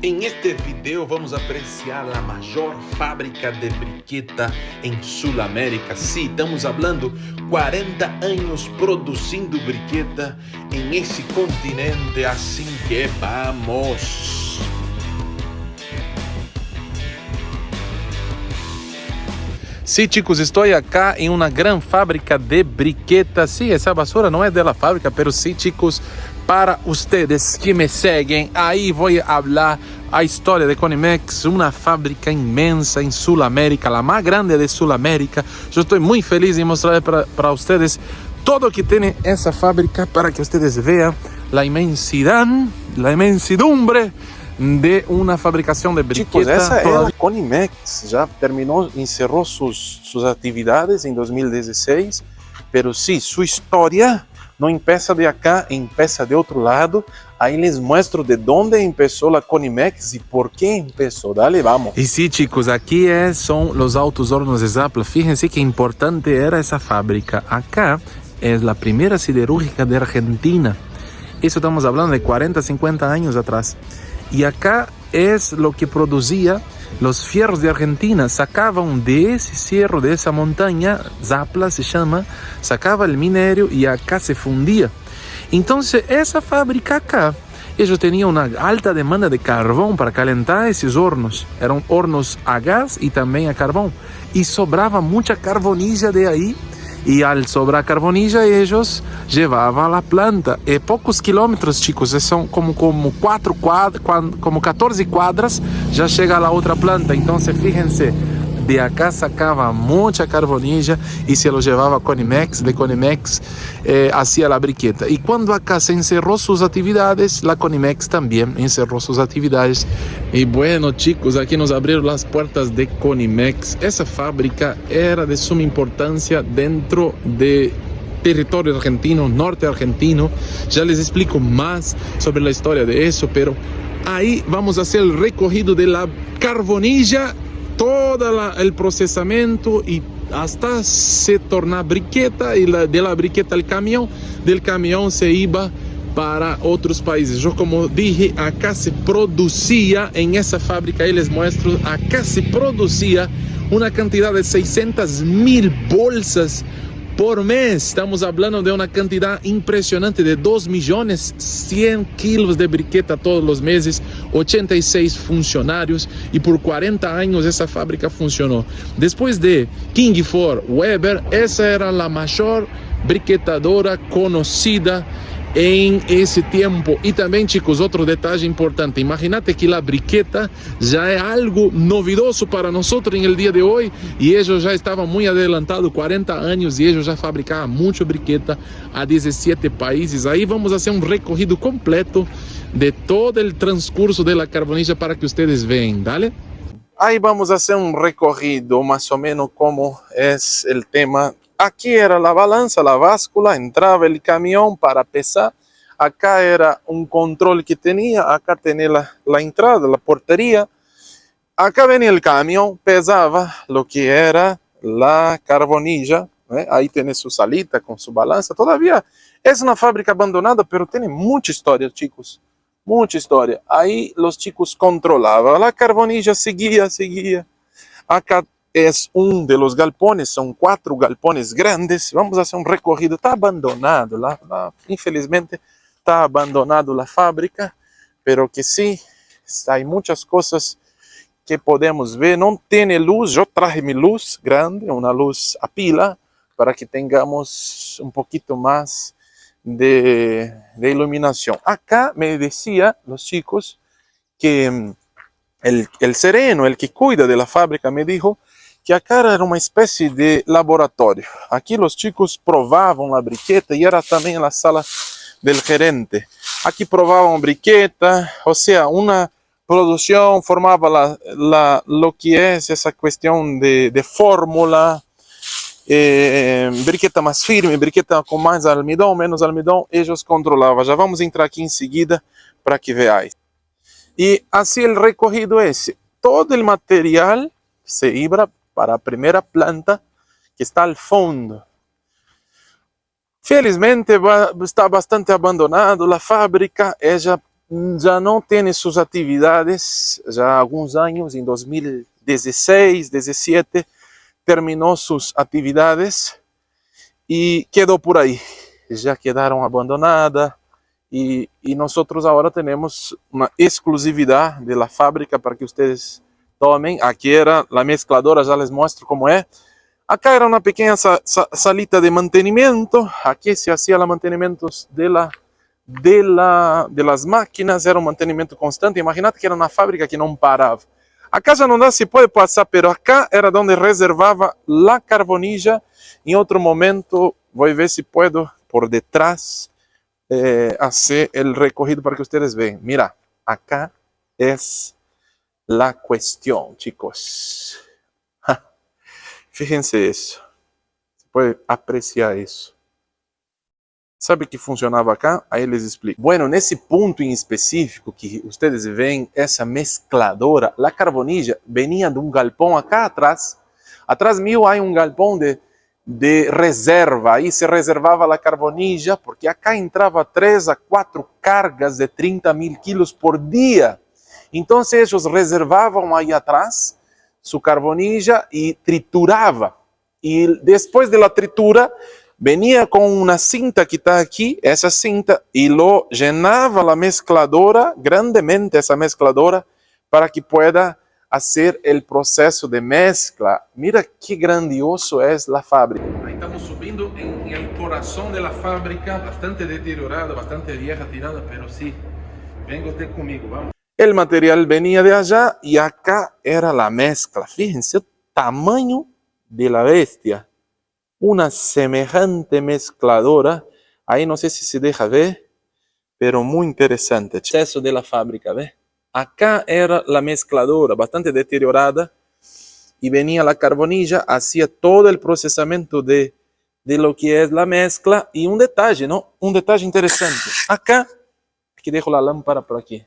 En este video vamos a apreciar la mayor fábrica de briqueta en Sudamérica. Sí, estamos hablando 40 años produciendo briqueta en ese continente, así que vamos. Sí, chicos, estoy acá en una gran fábrica de briquetas. Sí, esa basura no es de la fábrica, pero sí, chicos, para ustedes que me siguen, ahí voy a hablar a historia de Conimex, una fábrica inmensa en Sudamérica, la más grande de Sudamérica. Yo estoy muy feliz de mostrar para ustedes todo lo que tiene esa fábrica para que ustedes vean la inmensidad, la inmensidumbre de una fabricación de briquetas. Chicos, essa é a Conimex, já terminou, encerrou suas atividades em 2016, pero sí, su historia no empieza de acá, empieza de otro lado. Ahí les muestro de dónde empezó la Conimex y por qué empezó. Dale, vamos. Y sí, chicos, aquí son los Altos Hornos de Zapla. Fíjense qué importante era esa fábrica. Acá es la primera siderúrgica de Argentina. Eso estamos hablando de 40, 50 años atrás. Y acá es lo que producía los fierros de Argentina. Sacaban de ese cerro, de esa montaña, Zapla se llama, sacaba el minerio y acá se fundía. Entonces esa fábrica acá, ellos tenían una alta demanda de carbón para calentar esos hornos. Eran hornos a gas y también a carbón. Y sobraba mucha carbonilla de ahí. Y al sobrar carbonilla ellos llevaban a la planta. Pocos kilómetros, chicos, son como 14 cuadras, ya llega a la otra planta. Entonces fíjense, de acá sacaba mucha carbonilla y se lo llevaba a Conimex, de Conimex hacía la briqueta. Y cuando acá se encerró sus actividades, la Conimex también encerró sus actividades. Y bueno, chicos, aquí nos abrieron las puertas de Conimex. Esa fábrica era de suma importancia dentro de territorio argentino, norte argentino. Ya les explico más sobre la historia de eso, pero ahí vamos a hacer el recorrido de la carbonilla, todo el procesamiento y hasta se torna briqueta, y de la briqueta al camión, del camión se iba para otros países. Yo, como dije, acá se producía, en esa fábrica, ahí les muestro, acá se producía una cantidad de 600.000 bolsas por mes. Estamos hablando de una cantidad impresionante de 2.100.000 kilos de briqueta todos los meses, 86 funcionarios, y por 40 años esa fábrica funcionó. Después de King Ford Weber, esa era la mayor briquetadora conocida en ese tiempo. Y también, chicos, otro detalle importante: imagínate que la briqueta ya es algo novedoso para nosotros en el día de hoy, y ellos ya estaban muy adelantados, 40 años, y ellos ya fabricaban mucha briqueta a 17 países. Ahí vamos a hacer un recorrido completo de todo el transcurso de la carbonilla para que ustedes vean. Dale. Ahí vamos a hacer un recorrido más o menos como es el tema. Aquí era la balanza, la báscula, entraba el camión para pesar. Acá era un control que tenía, acá tenía la entrada, la portería. Acá venía el camión, pesaba lo que era la carbonilla. Ahí tiene su salita con su balanza. Todavía es una fábrica abandonada, pero tiene mucha historia, chicos. Mucha historia. Ahí los chicos controlaban. La carbonilla seguía. Acá es uno de los galpones, son 4 galpones grandes. Vamos a hacer un recorrido. Está abandonado, infelizmente está abandonado la fábrica, pero que sí, hay muchas cosas que podemos ver. No tiene luz, yo traje mi luz grande, una luz a pila, para que tengamos un poquito más de iluminación. Acá me decía los chicos que el sereno, el que cuida de la fábrica, me dijo que acá era una especie de laboratorio. Aquí los chicos probaban la briqueta y era también la sala del gerente. Aquí probaban briqueta, o sea, una producción formaba lo que es esa cuestión de fórmula, briqueta más firme, briqueta con más almidón, menos almidón, ellos controlaban. Ya vamos a entrar aquí enseguida para que veáis. Y así el recorrido es, todo el material se iba para la primera planta, que está al fondo. Felizmente está bastante abandonado la fábrica, ella ya no tiene sus actividades, ya algunos años, en 2016, 17, terminó sus actividades y quedó por ahí. Ya quedaron abandonadas y nosotros ahora tenemos una exclusividad de la fábrica para que ustedes tomen. Aquí era la mezcladora, ya les muestro cómo es. Acá era una pequeña salita de mantenimiento. Aquí se hacía el mantenimiento de las máquinas, era un mantenimiento constante. Imagínate que era una fábrica que no paraba. Acá ya no se puede pasar, pero acá era donde reservaba la carbonilla. En otro momento voy a ver si puedo por detrás hacer el recorrido para que ustedes vean. Mira, acá es la cuestión, chicos. Fíjense eso. Se puede apreciar eso. ¿Sabe que funcionaba acá? Ahí les explico. Bueno, nesse punto em específico que ustedes veem essa mescladora, a carbonilla venia de um galpão acá atrás. Atrás mío há um galpão de reserva. Aí se reservava a carbonilla, porque acá entrava 3 a 4 cargas de 30.000 kilos por dia. Então eles reservavam aí atrás su carbonilla y trituraba. Y después de la tritura, venía con una cinta que está aquí, esa cinta, y lo llenaba la mezcladora, grandemente esa mezcladora, para que pueda hacer el proceso de mezcla. Mira qué grandioso es la fábrica. Ahí estamos subiendo en el corazón de la fábrica, bastante deteriorada, bastante vieja, tirada, pero sí, venga usted conmigo, vamos. El material venía de allá y acá era la mezcla. Fíjense el tamaño de la bestia. Una semejante mezcladora. Ahí no sé si se deja ver, pero muy interesante. El proceso de la fábrica, ¿ves? Acá era la mezcladora, bastante deteriorada. Y venía la carbonilla, hacía todo el procesamiento de lo que es la mezcla. Y un detalle, ¿no? Un detalle interesante. Acá, aquí dejo la lámpara por aquí.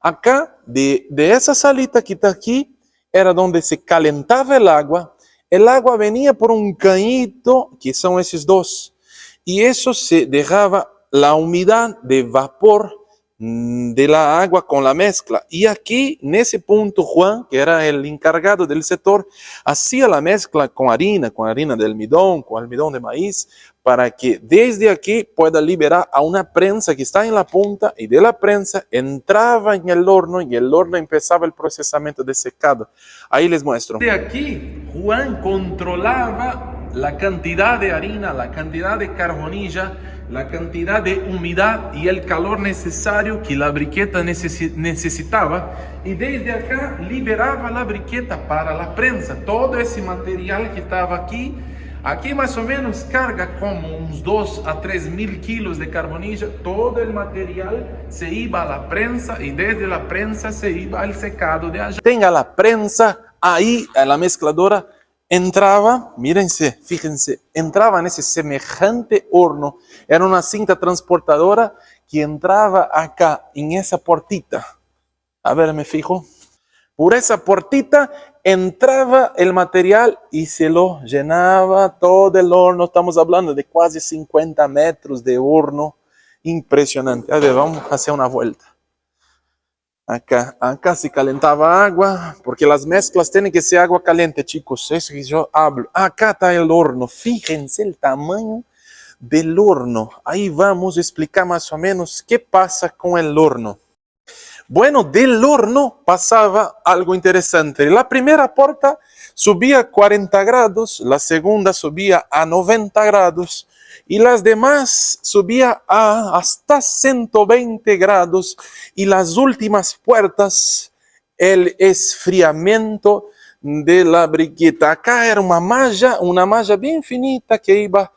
Acá, de esa salita que está aquí, era donde se calentaba el agua. El agua venía por un cañito, que son esos dos. Y eso se dejaba la humedad de vapor de la agua con la mezcla. Y aquí, en ese punto, Juan, que era el encargado del sector, hacía la mezcla con harina de almidón, con almidón de maíz, para que desde aquí pueda liberar a una prensa que está en la punta, y de la prensa entraba en el horno y el horno empezaba el procesamiento de secado. Ahí les muestro. De aquí, Juan controlaba la cantidad de harina, la cantidad de carbonilla, la cantidad de humedad y el calor necesario que la briqueta necesitaba, y desde acá liberaba la briqueta para la prensa. Todo ese material que estaba aquí más o menos carga como unos 2 a 3.000 kilos de carbonilla. Todo el material se iba a la prensa y desde la prensa se iba al secado de allá. Tenga la prensa ahí, a la mezcladora, entraba, mírense, fíjense, entraba en ese semejante horno. Era una cinta transportadora que entraba acá, en esa portita. A ver, me fijo. Por esa portita entraba el material y se lo llenaba todo el horno. Estamos hablando de casi 50 metros de horno. Impresionante. A ver, vamos a hacer una vuelta. Acá se calentaba agua, porque las mezclas tienen que ser agua caliente, chicos. Eso que yo hablo. Acá está el horno. Fíjense el tamaño del horno. Ahí vamos a explicar más o menos qué pasa con el horno. Bueno, del horno pasaba algo interesante. La primera puerta subía a 40 grados, la segunda subía a 90 grados y las demás subía hasta 120 grados. Y las últimas puertas, el esfriamiento de la briqueta. Acá era una malla bien finita que iba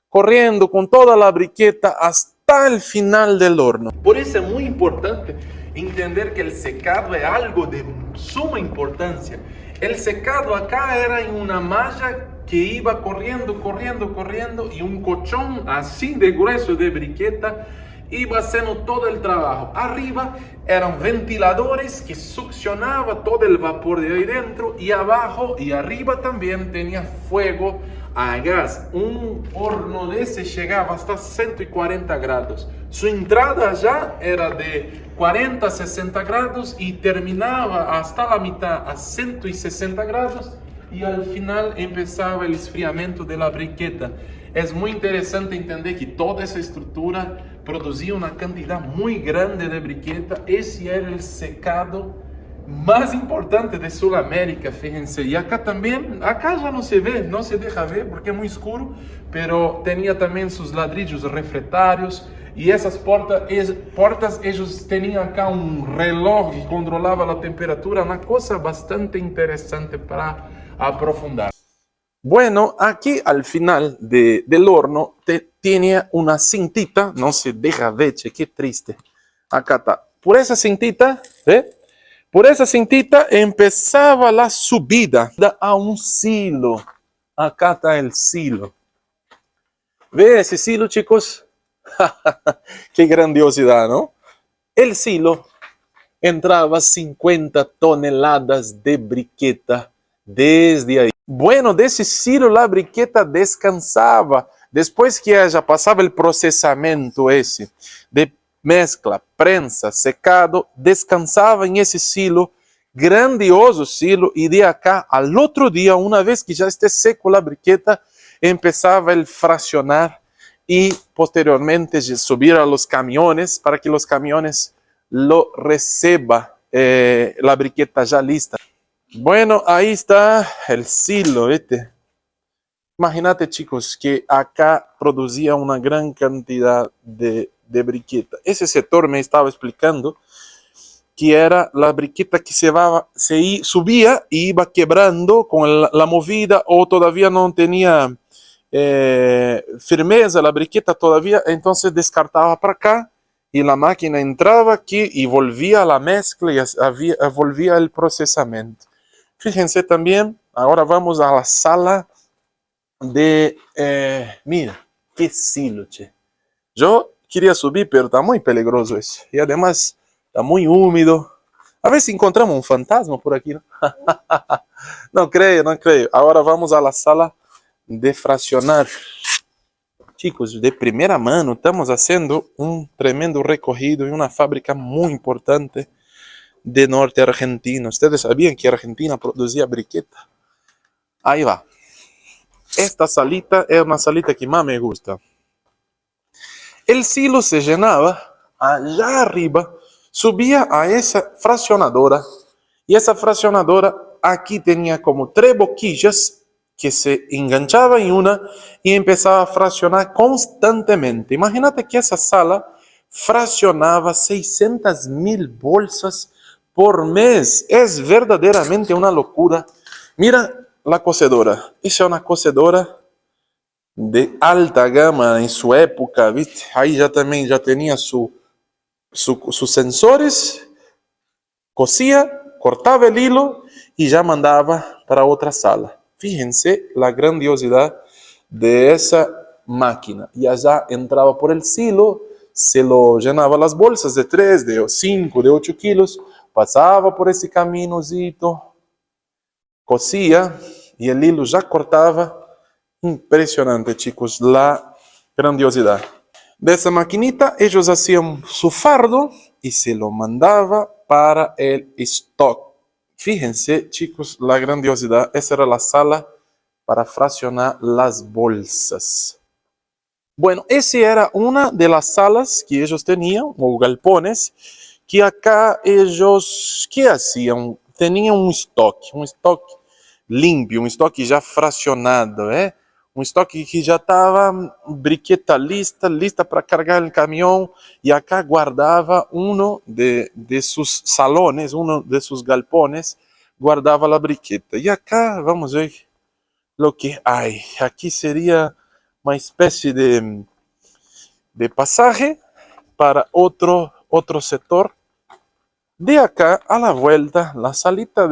corriendo con toda la briqueta hasta el final del horno. Por eso es muy importante entender que el secado es algo de suma importancia. El secado acá era en una malla que iba corriendo y un colchón así de grueso de briqueta iba haciendo todo el trabajo. Arriba eran ventiladores que succionaban todo el vapor de ahí dentro, y abajo y arriba también tenía fuego a gas. Un horno de ese llegaba hasta 140 grados. Su entrada ya era de 40 a 60 grados y terminaba hasta la mitad a 160 grados, y al final empezaba el enfriamiento de la briqueta. Es muy interesante entender que toda esa estructura producía una cantidad muy grande de briqueta. Ese era el secado más importante de Sudamérica, fíjense. Y acá también, acá ya no se ve, no se deja ver porque es muy oscuro, pero tenía también sus ladrillos refractarios. Y esas portas, ellos tenían acá un reloj que controlaba la temperatura, una cosa bastante interesante para aprofundar. Bueno, aquí al final del horno tiene una cintita, no se deja ver, che, qué triste. Acá está. Por esa cintita, ¿ve? Por esa cintita empezaba la subida a un silo. Acá está el silo. ¿Ve ese silo, chicos? Qué grandiosidad, ¿no? El silo entraba 50 toneladas de briqueta desde ahí. Bueno, de ese silo la briqueta descansaba. Después que ya pasaba el procesamiento ese de mezcla, prensa, secado, descansaba en ese silo, grandioso silo, y de acá al otro día, una vez que ya esté seco la briqueta, empezaba el fraccionar y posteriormente subir a los camiones para que los camiones lo reciban la briqueta ya lista. Bueno, ahí está el silo, ¿viste? Imagínate, chicos, que acá producía una gran cantidad de briqueta. Ese sector me estaba explicando que era la briqueta que subía y iba quebrando con la movida, o todavía no tenía firmeza la briqueta todavía, entonces descartaba para acá y la máquina entraba aquí y volvía a la mezcla y volvía el procesamiento. Fíjense también, ahora vamos a la sala de... mira, qué silo, che. Yo quería subir, pero está muy peligroso eso. Y además está muy húmedo. A ver si encontramos un fantasma por aquí, ¿no? No creo, no creo. Ahora vamos a la sala de fraccionar. Chicos, de primera mano estamos haciendo un tremendo recorrido en una fábrica muy importante de norte argentino. ¿Ustedes sabían que Argentina producía briqueta? Ahí va. Esta salita es una salita que más me gusta. El silo se llenaba allá arriba, subía a esa fraccionadora, y esa fraccionadora aquí tenía como 3 boquillas que se enganchaba en una y empezaba a fraccionar constantemente. Imagínate que esa sala fraccionaba 600.000 bolsas por mes. Es verdaderamente una locura. Mira la cocedora. Esa es una cocedora de alta gama en su época, ¿viste? Ahí ya también ya tenía sus sensores, cosía, cortaba el hilo y ya mandaba para otra sala. Fíjense la grandiosidad de esa máquina. Y allá entraba por el silo, se lo llenaba las bolsas de 3, de 5, de 8 kilos, pasaba por ese caminocito, cosía y el hilo ya cortaba. Impresionante, chicos, la grandiosidad. De esa maquinita ellos hacían su fardo y se lo mandaba para el stock. Fíjense, chicos, la grandiosidad. Esa era la sala para fraccionar las bolsas. Bueno, esa era una de las salas que ellos tenían, o galpones, que acá ellos, ¿qué hacían? Tenían un stock limpio, un stock ya fraccionado, ¿eh? Un stock que ya estaba briqueta lista para cargar el camión, y acá guardaba uno de sus salones, uno de sus galpones, guardaba la briqueta. Y acá vamos a ver lo que hay. Aquí sería una especie de pasaje para otro sector. De acá a la vuelta, la salita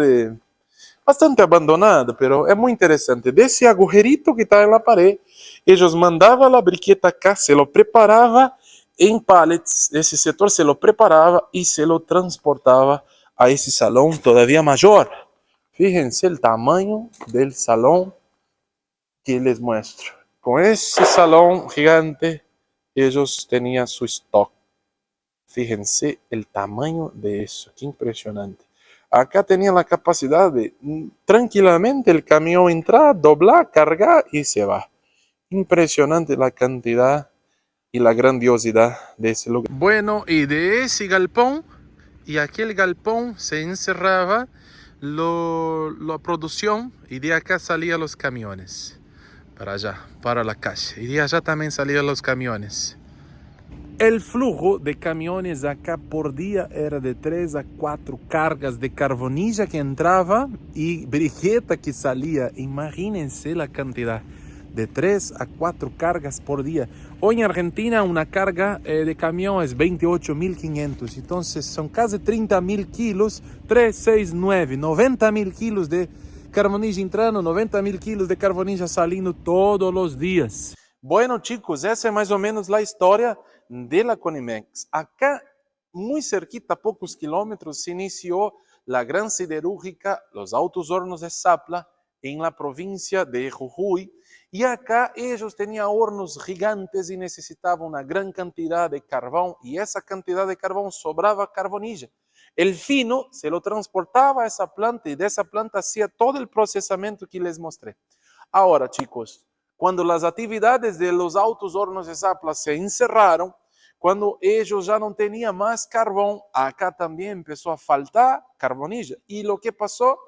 bastante abandonada, pero es muy interesante. De ese agujerito que está en la pared, ellos mandaban la briqueta acá, se lo preparaba en pallets, ese sector se lo preparaba y se lo transportaba a ese salón todavía mayor. Fíjense el tamaño del salón que les muestro. Con ese salón gigante, ellos tenían su stock. Fíjense el tamaño de eso, qué impresionante. Acá tenían la capacidad de tranquilamente el camión entrar, doblar, cargar y se va. Impresionante la cantidad y la grandiosidad de ese lugar. Bueno, y de ese galpón y aquel galpón se encerraba la producción y de acá salían los camiones para allá, para la calle. Y de allá también salían los camiones. El flujo de camiones acá por día era de 3 a 4 cargas de carbonilla que entraba y briqueta que salía. Imagínense la cantidad. De 3 a 4 cargas por día. Hoy en Argentina una carga de camión es 28.500. Entonces son casi 30.000 kilos. 3, 6, 9, 90.000 kilos de carbonilla entrando, 90.000 kilos de carbonilla saliendo todos los días. Bueno chicos, esa es más o menos la historia de la Conimex. Acá, muy cerquita, a pocos kilómetros, se inició la gran siderúrgica, los Altos Hornos de Zapla, en la provincia de Jujuy. Y acá ellos tenían hornos gigantes y necesitaban una gran cantidad de carbón. Y esa cantidad de carbón sobraba carbonilla. El fino se lo transportaba a esa planta y de esa planta hacía todo el procesamiento que les mostré. Ahora chicos, cuando las actividades de los Altos Hornos de Zapla se encerraron, cuando ellos ya no tenían más carbón, acá también empezó a faltar carbonilla. ¿Y lo que pasó?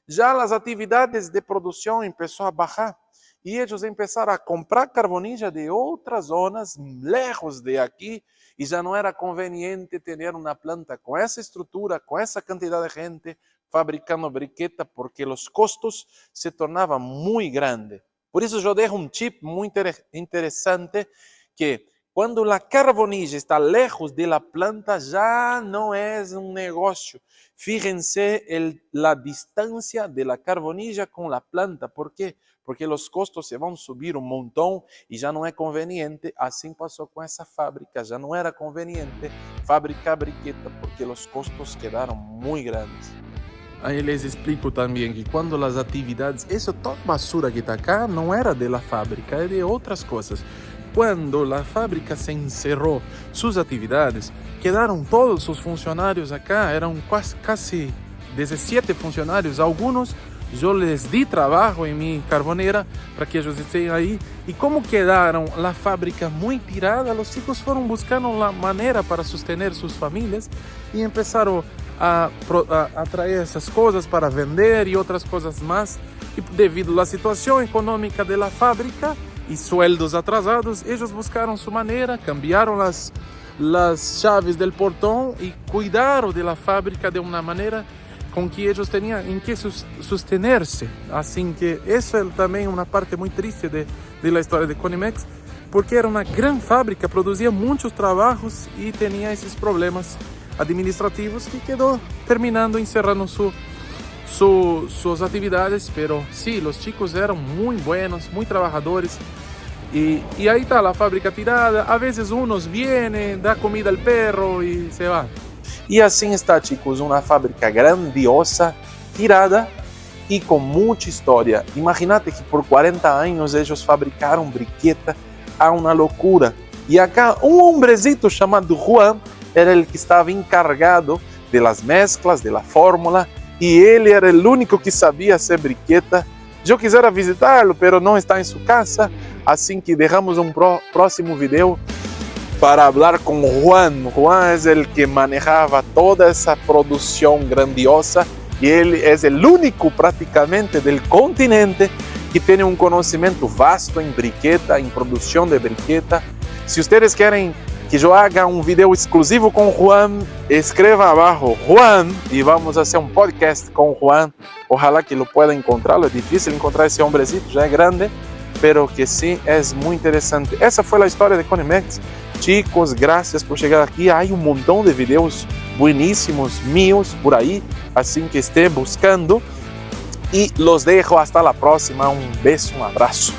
Ya las actividades de producción empezó a bajar y ellos empezaron a comprar carbonilla de otras zonas lejos de aquí y ya no era conveniente tener una planta con esa estructura, con esa cantidad de gente fabricando briqueta porque los costos se tornaban muy grandes. Por eso yo dejo un chip muy interesante que cuando la carbonilla está lejos de la planta ya no es un negocio. Fíjense la distancia de la carbonilla con la planta. ¿Por qué? Porque los costos se van a subir un montón y ya no es conveniente. Así pasó con esa fábrica. Ya no era conveniente fabricar briqueta porque los costos quedaron muy grandes. Ahí les explico también que cuando las actividades, eso toda basura que está acá no era de la fábrica, era de otras cosas. Cuando la fábrica se encerró sus actividades, quedaron todos sus funcionarios acá, eran casi 17 funcionarios, algunos yo les di trabajo en mi carbonera para que ellos estén ahí. Y como quedaron la fábrica muy tirada, los chicos fueron buscando la manera para sostener sus familias y empezaron a traer esas cosas para vender y otras cosas más. Y debido a la situación económica de la fábrica y sueldos atrasados, ellos buscaron su manera, cambiaron las llaves del portón y cuidaron de la fábrica de una manera con que ellos tenían en que sostenerse. Así que eso es también una parte muy triste de la historia de Conimex, porque era una gran fábrica, producía muchos trabajos y tenía esos problemas administrativos que quedó terminando encerrando sus actividades. Pero sí, los chicos eran muy buenos, muy trabajadores. Y ahí está la fábrica tirada. A veces unos vienen, da comida al perro y se van. Y así está, chicos, una fábrica grandiosa, tirada y con mucha historia. Imagínate que por 40 años ellos fabricaron briqueta a una locura. Y acá un hombrecito chamado Juan era el que estaba encargado de las mezclas, de la fórmula, y él era el único que sabía hacer briqueta. Yo quisiera visitarlo, pero no está en su casa, así que dejamos un próximo video para hablar con Juan. Juan es el que manejaba toda esa producción grandiosa y él es el único prácticamente del continente que tiene un conocimiento vasto en briqueta, en producción de briqueta. Si ustedes quieren que yo haga un video exclusivo con Juan, escriba abajo Juan y vamos a hacer un podcast con Juan. Ojalá que lo pueda encontrar. Es difícil encontrar ese hombrecito, ya es grande, pero que sí es muy interesante. Esa fue la historia de Conimex. Chicos, gracias por llegar aquí. Hay un montón de videos buenísimos míos por ahí, así que esté buscando. Y los dejo hasta la próxima. Un beso, un abrazo.